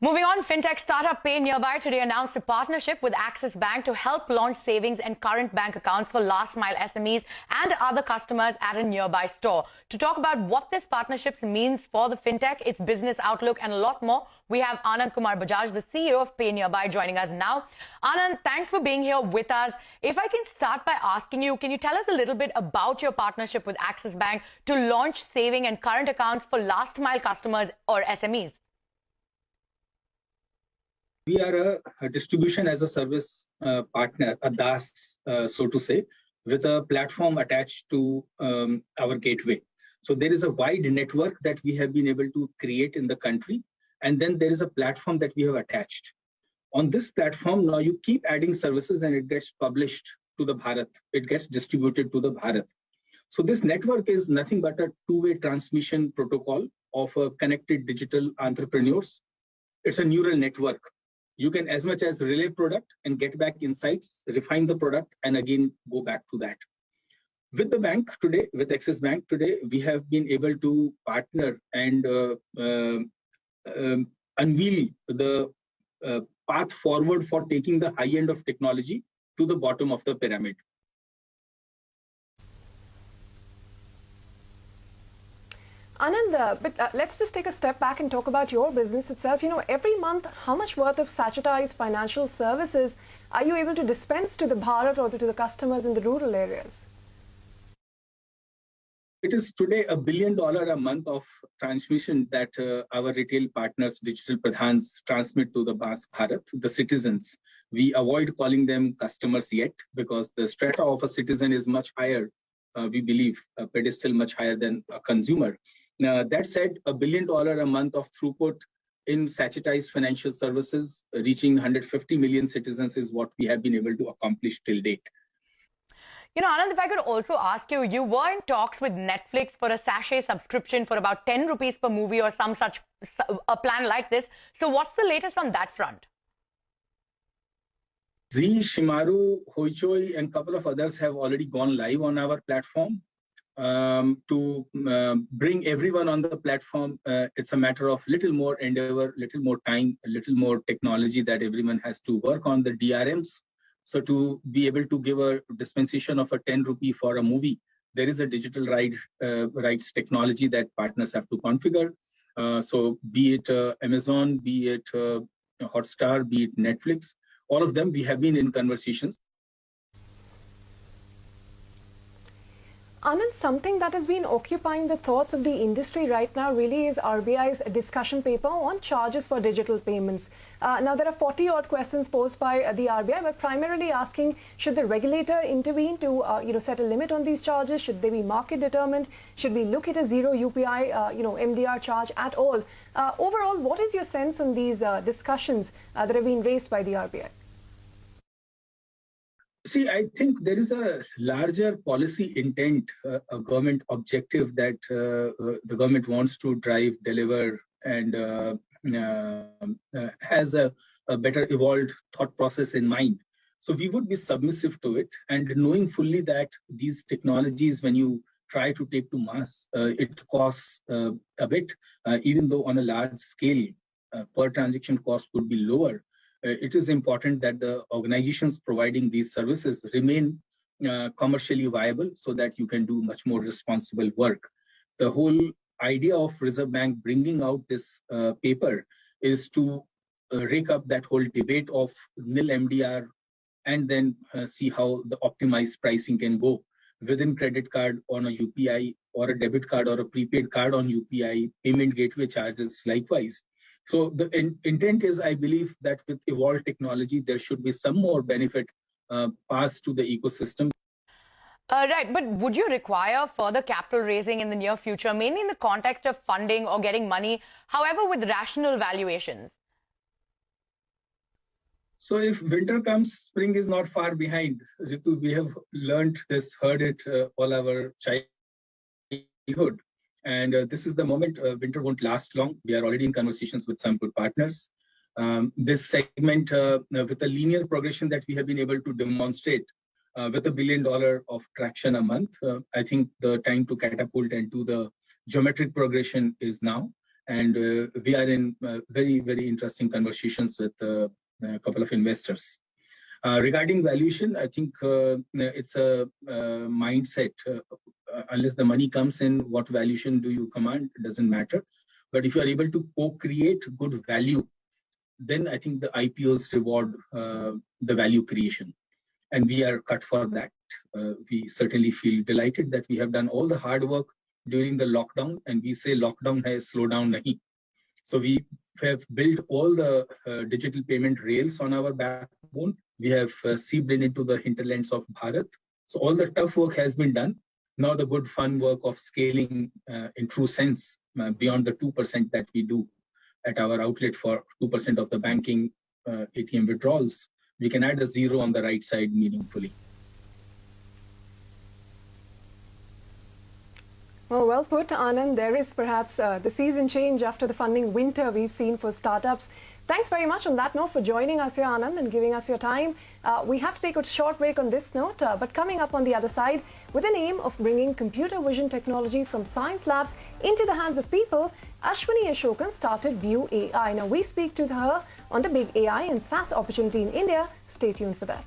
Moving on, fintech startup PayNearby today announced a partnership with Axis Bank to help launch savings and current bank accounts for last-mile SMEs and other customers at a nearby store. To talk about what this partnership means for the fintech, its business outlook, and a lot more, we have Anand Kumar Bajaj, the CEO of PayNearby, joining us now. Anand, thanks for being here with us. If I can start by asking you, can you tell us a little bit about your partnership with Axis Bank to launch saving and current accounts for last-mile customers or SMEs? We are a distribution as a service partner, a DaaS, so to say, with a platform attached to our gateway. So there is a wide network that we have been able to create in the country, and then there is a platform that we have attached. On this platform, now you keep adding services and it gets published to the Bharat. It gets distributed to the Bharat. So this network is nothing but a two-way transmission protocol of connected digital entrepreneurs. It's a neural network. You can as much as relay product and get back insights, refine the product, and again go back to that. With the bank today, with Axis Bank today, we have been able to partner and unveil the path forward for taking the high end of technology to the bottom of the pyramid. Anand, but let's just take a step back and talk about your business itself. You know, every month, how much worth of sachetized financial services are you able to dispense to the Bharat or to the customers in the rural areas? It is today $1 billion a month of transmission that our retail partners, digital pradhans, transmit to the Bharat, the citizens. We avoid calling them customers yet because the strata of a citizen is much higher, we believe, a pedestal much higher than a consumer. That said, $1 billion a month of throughput in sachetized financial services, reaching 150 million citizens is what we have been able to accomplish till date. You know, Anand, if I could also ask you, you were in talks with Netflix for a sachet subscription for about 10 rupees per movie or some such a plan like this. So what's the latest on that front? Zee, Shimaru, Hoichoi, and a couple of others have already gone live on our platform. To bring everyone on the platform, it's a matter of little more endeavor, little more time, a little more technology that everyone has to work on the DRMs. So to be able to give a dispensation of a 10 rupee for a movie, there is a digital rights technology that partners have to configure. So be it Amazon, be it Hotstar, be it Netflix, all of them, we have been in conversations. Anand, something that has been occupying the thoughts of the industry right now really is RBI's discussion paper on charges for digital payments. Now, there are 40-odd questions posed by the RBI, but primarily asking, should the regulator intervene to set a limit on these charges? Should they be market determined? Should we look at a zero UPI MDR charge at all? Overall, what is your sense on these discussions that have been raised by the RBI? See, I think there is a larger policy intent, a government objective that the government wants to drive, deliver, and has a better evolved thought process in mind. So we would be submissive to it, and knowing fully that these technologies, when you try to take to mass, it costs a bit, even though on a large scale, per transaction cost would be lower. It is important that the organizations providing these services remain commercially viable so that you can do much more responsible work. The whole idea of Reserve Bank bringing out this paper is to rake up that whole debate of nil MDR and then see how the optimized pricing can go within credit card on a UPI or a debit card or a prepaid card on UPI, payment gateway charges likewise. So the intent is, I believe, that with evolved technology, there should be some more benefit passed to the ecosystem. Right, but would you require further capital raising in the near future, mainly in the context of funding or getting money, however, with rational valuations? So if winter comes, spring is not far behind. Ritu, we have learned this, heard it all our childhood. And this is the moment. Winter won't last long. We are already in conversations with some good partners. This segment, with a linear progression that we have been able to demonstrate with $1 billion of traction a month, I think the time to catapult and do the geometric progression is now. And we are in very, very interesting conversations with a couple of investors. Regarding valuation, I think it's a mindset. Unless the money comes in, what valuation do you command? It doesn't matter. But if you are able to co-create good value, then I think the IPOs reward the value creation. And we are cut for that. We certainly feel delighted that we have done all the hard work during the lockdown, and we say lockdown has slowed down nahi. So we have built all the digital payment rails on our backbone. We have seeped into the hinterlands of Bharat. So all the tough work has been done. Now the good fun work of scaling in true sense beyond the 2% that we do at our outlet for 2% of the banking ATM withdrawals. We can add a zero on the right side meaningfully. Well put, Anand. There is perhaps the season change after the funding winter we've seen for startups. Thanks very much on that note for joining us here, Anand, and giving us your time. We have to take a short break on this note, but coming up on the other side, with an aim of bringing computer vision technology from science labs into the hands of people, Ashwini Ashokan started View AI. Now we speak to her on the big AI and SaaS opportunity in India. Stay tuned for that.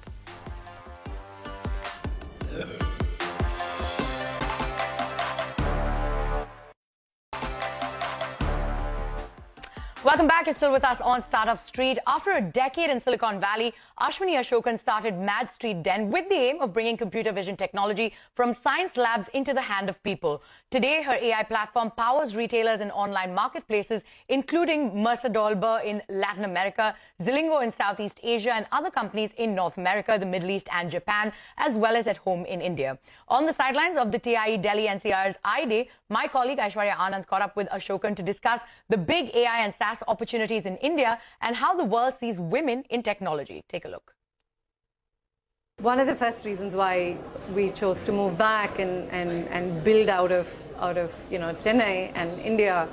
Welcome back. You're still with us on Startup Street. After a decade in Silicon Valley, Ashwini Ashokan started Mad Street Den with the aim of bringing computer vision technology from science labs into the hand of people. Today, her AI platform powers retailers and online marketplaces, including Mercadolber in Latin America, Zilingo in Southeast Asia, and other companies in North America, the Middle East, and Japan, as well as at home in India. On the sidelines of the TIE Delhi NCR's I-Day, my colleague Aishwarya Anand caught up with Ashokan to discuss the big AI and SaaS opportunities in India and how the world sees women in technology. Take a look. One of the first reasons why we chose to move back and build out of Chennai and India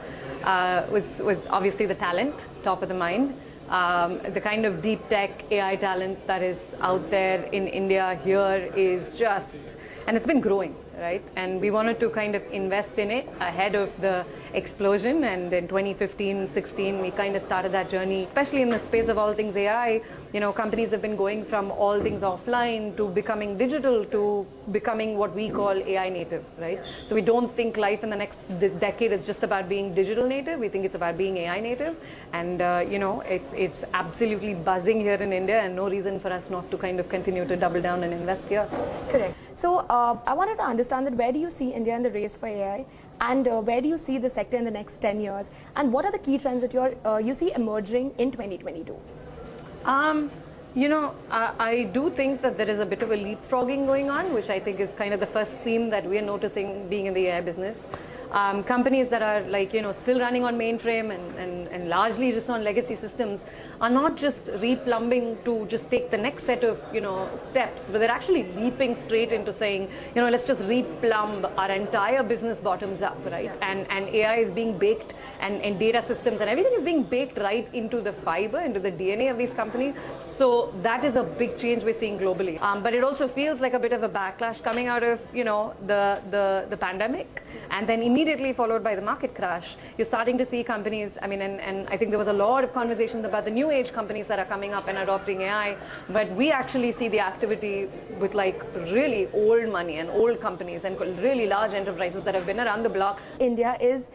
was obviously the talent, top of the mind. The kind of deep tech AI talent that is out there in India here is just, and it's been growing, right? And we wanted to kind of invest in it ahead of the explosion, and in 2015-16 we kind of started that journey, especially in the space of all things AI. Companies have been going from all things offline to becoming digital to becoming what we call AI native, right? So we don't think life in the next decade is just about being digital native. We think it's about being AI native, and it's absolutely buzzing here in India, and no reason for us not to kind of continue to double down and invest here. Correct. So I wanted to understand that where do you see India in the race for AI, and where do you see the sector in the next 10 years, and what are the key trends that you see emerging in 2022? I do think that there is a bit of a leapfrogging going on, which I think is kind of the first theme that we are noticing being in the AI business. Companies that are still running on mainframe and largely just on legacy systems are not just replumbing to just take the next set of steps, but they're actually leaping straight into saying, let's just replumb our entire business bottoms up, right? And AI is being baked, and data systems and everything is being baked right into the fiber, into the DNA of these companies. So that is a big change we're seeing globally. But it also feels like a bit of a backlash coming out of the pandemic, and then immediately followed by the market crash. You're starting to see companies, and I think there was a lot of conversations about the new age companies that are coming up and adopting AI, but we actually see the activity with really old money and old companies and really large enterprises that have been around the block. India is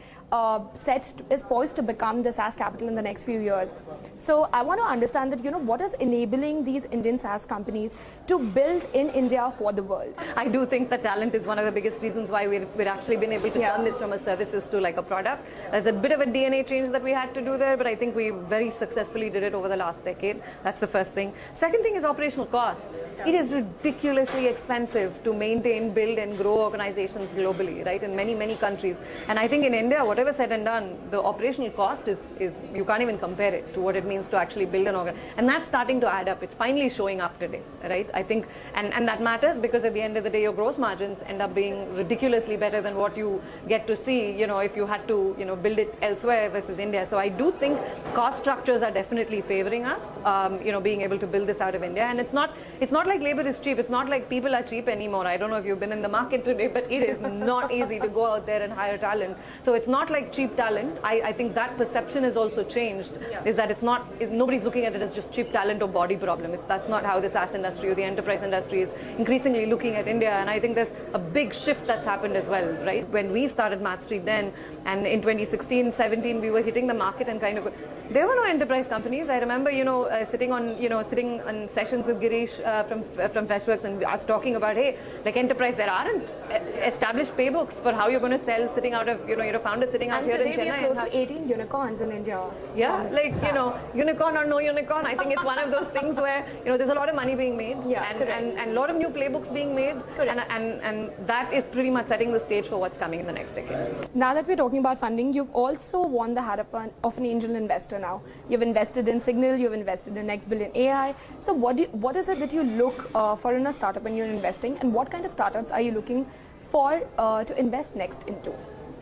poised to become the SaaS capital in the next few years. So I want to understand that, what is enabling these Indian SaaS companies to build in India for the world? I do think that talent is one of the biggest reasons why we've actually been able to turn this from a services to a product. There's a bit of a DNA change that we had to do there, but I think we very successfully did it over the last decade. That's the first thing. Second thing is operational cost. It is ridiculously expensive to maintain, build, and grow organizations globally, right? In many, many countries. And I think in India, whatever said and done, the operational cost is you can't even compare it to what it means to actually build an organization. And that's starting to add up. It's finally showing up today, right? I think, and that matters because at the end of the day, your gross margins end up being ridiculously better than what you get to see, if you had to, build it elsewhere versus India. So I do think cost structures are definitely favoring us, being able to build this out of India. And it's not like labor is cheap. It's not like people are cheap anymore. I don't know if you've been in the market today, but it is not easy to go out there and hire talent. So it's not not like cheap talent. I think that perception has also changed, is that nobody's looking at it as just cheap talent or body problem. That's not how the SaaS industry or the enterprise industry is increasingly looking at India, and I think there's a big shift that's happened as well, right? When we started Math Street then, and in 2016, 17, we were hitting the market and kind of, there were no enterprise companies. I remember, sitting on sessions with Girish from Freshworks, and us talking about, hey, like enterprise, there aren't established playbooks for how you're going to sell sitting out of, you're a founder sitting out here in Chennai. And today we are close to 18 unicorns in India. Yeah, unicorn or no unicorn, I think it's one of those things where, there's a lot of money being made, and a lot of new playbooks being made, and that is pretty much setting the stage for what's coming in the next decade. Now that we're talking about funding, you've also worn the hat of an angel investor now. You've invested in Signal, you've invested in Next Billion AI. So what is it that you look for in a startup when you're investing, and what kind of startups are you looking for to invest next into?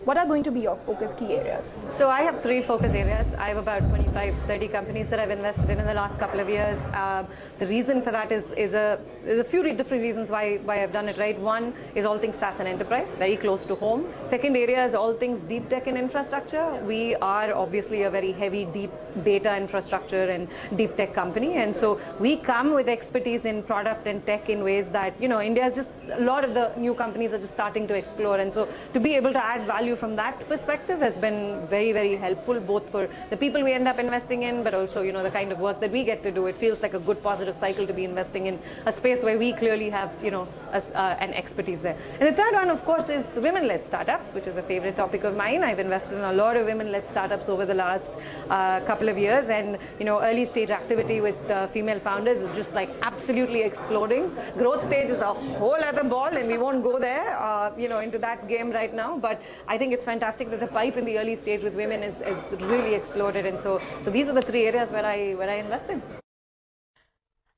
What are going to be your focus key areas? So I have 3 focus areas. I have about 25, 30 companies that I've invested in the last couple of years. The reason for that is there's a few different reasons why I've done it, right? One is all things SaaS and enterprise, very close to home. Second area is all things deep tech and infrastructure. We are obviously a very heavy deep data infrastructure and deep tech company, and so we come with expertise in product and tech in ways that, India is just, a lot of the new companies are just starting to explore, and so to be able to add value from that perspective has been very, very helpful, both for the people we end up investing in, but also, the kind of work that we get to do. It feels like a good positive cycle to be investing in a space where we clearly have, an expertise there. And the third one, of course, is women-led startups, which is a favorite topic of mine. I've invested in a lot of women-led startups over the last couple of years, and, early stage activity with female founders is just like absolutely exploding. Growth stage is a whole other ball, and we won't go there, into that game right now, but I think it's fantastic that the pipe in the early stage with women is really exploded, and so these are the 3 areas where I invest in.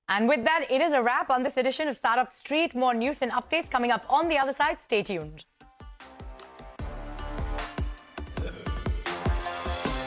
And with that, it is a wrap on this edition of Startup Street. More news and updates coming up on the other side. Stay tuned.